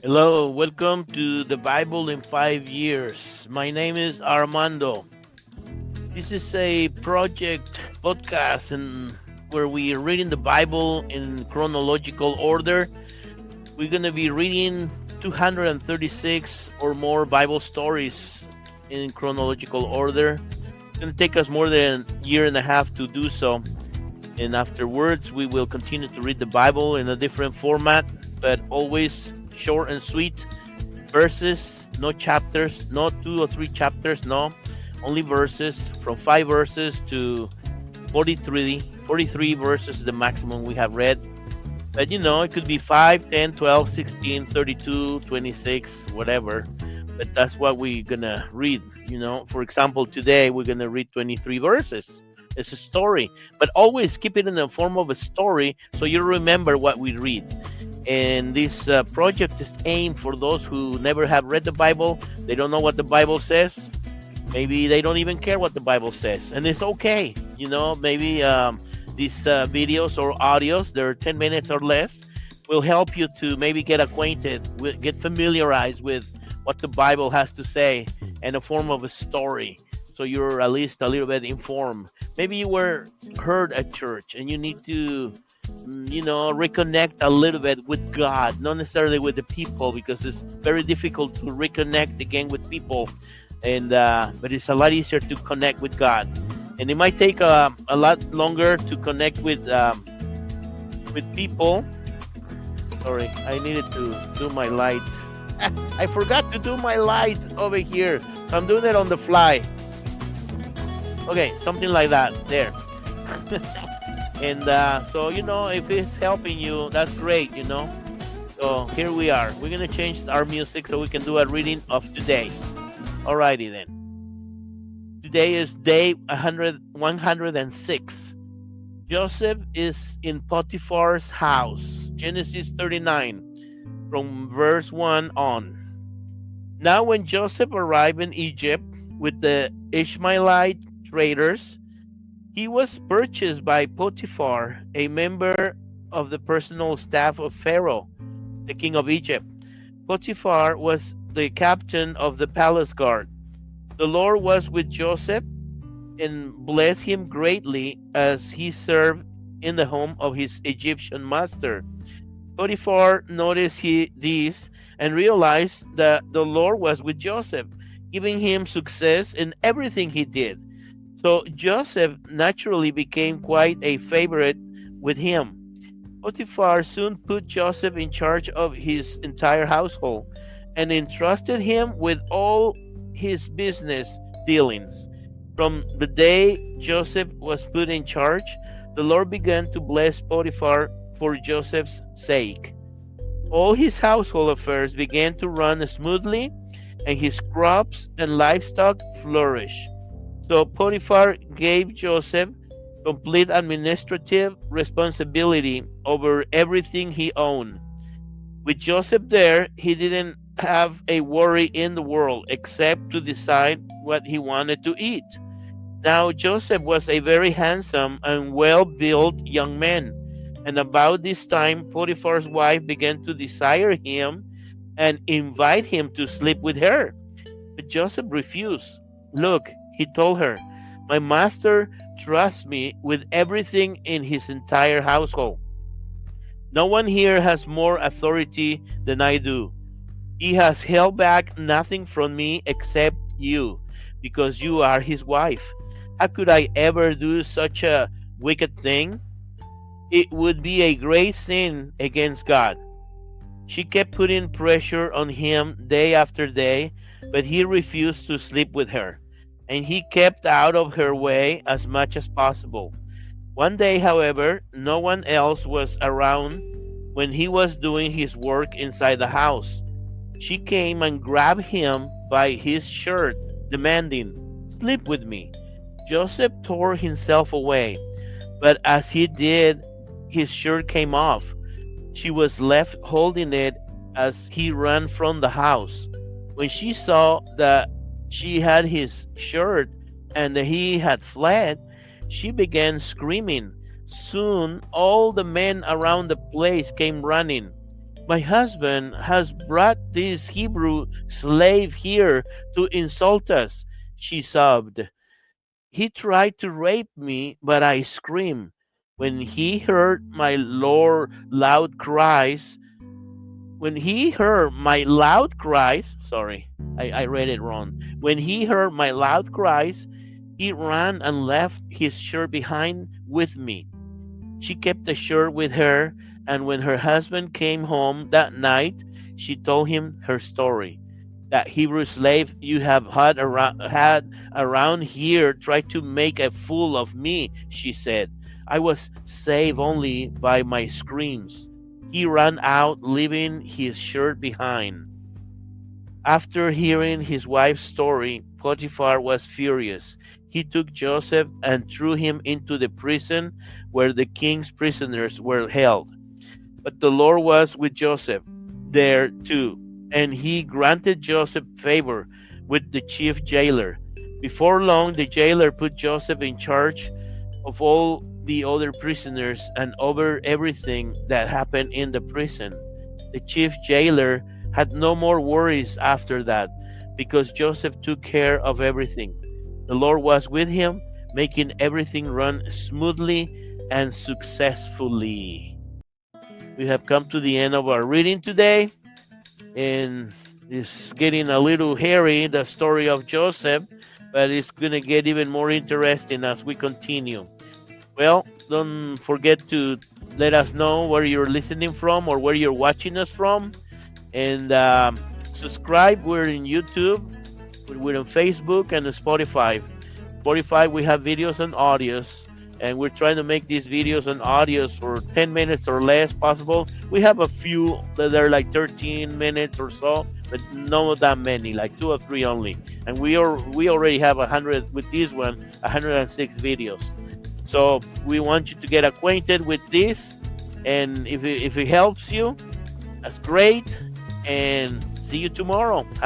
Hello, welcome to the Bible in 5 years. My name is Armando. This is a project podcast and where we are reading the Bible in chronological order. We're going to be reading 236 or more Bible stories in chronological order. It's going to take us more than a year and a half to do so. And afterwards, we will continue to read the Bible in a different format, but always short and sweet verses, no chapters, no 2 or 3 chapters, no, only verses from 5 verses to 43 verses is the maximum we have read. But it could be 5, 10, 12, 16, 32, 26, whatever. But that's what we're gonna read. For example, today we're gonna read 23 verses. It's a story, but always keep it in the form of a story so you remember what we read. And this project is aimed for those who never have read the Bible. They don't know what the Bible says. Maybe they don't even care what the Bible says, and it's okay. Maybe these videos or audios, they're 10 minutes or less, will help you to maybe get acquainted, get familiarized with what the Bible has to say in a form of a story. So you're at least a little bit informed. Maybe you were heard at church and you need to reconnect a little bit with God, not necessarily with the people, because it's very difficult to reconnect again with people, and but it's a lot easier to connect with God, and it might take a lot longer to connect with people. Sorry, I needed to do my light. I forgot to do my light over here, so I'm doing it on the fly. Okay, something like that there. And so, if it's helping you, that's great. So here we are. We're going to change our music so we can do a reading of today. Alrighty then. Today is day 106. Joseph is in Potiphar's house. Genesis 39, from verse 1 on. Now when Joseph arrived in Egypt with the Ishmaelite traders, he was purchased by Potiphar, a member of the personal staff of Pharaoh, the king of Egypt. Potiphar was the captain of the palace guard. The Lord was with Joseph and blessed him greatly as he served in the home of his Egyptian master. Potiphar noticed this and realized that the Lord was with Joseph, giving him success in everything he did. So Joseph naturally became quite a favorite with him. Potiphar soon put Joseph in charge of his entire household and entrusted him with all his business dealings. From the day Joseph was put in charge, the Lord began to bless Potiphar for Joseph's sake. All his household affairs began to run smoothly, and his crops and livestock flourished. So Potiphar gave Joseph complete administrative responsibility over everything he owned. With Joseph there, he didn't have a worry in the world except to decide what he wanted to eat. Now Joseph was a very handsome and well-built young man, and about this time Potiphar's wife began to desire him and invite him to sleep with her. But Joseph refused. Look, he told her, my master trusts me with everything in his entire household. No one here has more authority than I do. He has held back nothing from me except you, because you are his wife. How could I ever do such a wicked thing? It would be a great sin against God. She kept putting pressure on him day after day, but he refused to sleep with her, and he kept out of her way as much as possible. One day, however, no one else was around when he was doing his work inside the house. She came and grabbed him by his shirt, demanding, sleep with me. Joseph tore himself away, but as he did, his shirt came off. She was left holding it as he ran from the house. When she saw that she had his shirt and that he had fled, she began screaming. Soon all the men around the place came running. My husband has brought this Hebrew slave here to insult us, she sobbed. He tried to rape me, but I screamed. When he heard my loud cries, when he heard my loud cries, sorry, I read it wrong. When he heard my loud cries, he ran and left his shirt behind with me. She kept the shirt with her, and when her husband came home that night, she told him her story. That Hebrew slave you have had around here tried to make a fool of me, she said. I was saved only by my screams. He ran out, leaving his shirt behind. After hearing his wife's story, Potiphar was furious. He took Joseph and threw him into the prison where the king's prisoners were held. But the Lord was with Joseph there too, and he granted Joseph favor with the chief jailer. Before long, the jailer put Joseph in charge of all the other prisoners and over everything that happened in the prison. The chief jailer had no more worries after that because Joseph took care of everything. The Lord was with him, making everything run smoothly and successfully. We have come to the end of our reading today, and it's getting a little hairy, the story of Joseph, but it's going to get even more interesting as we continue. Well, don't forget to let us know where you're listening from or where you're watching us from. And subscribe. We're in YouTube, we're on Facebook, and Spotify. Spotify, we have videos and audios, and we're trying to make these videos and audios for 10 minutes or less possible. We have a few that are like 13 minutes or so, but not that many, like two or three only. And we already have 100 with this one, 106 videos. So we want you to get acquainted with this, and if it helps you, that's great. And see you tomorrow. Have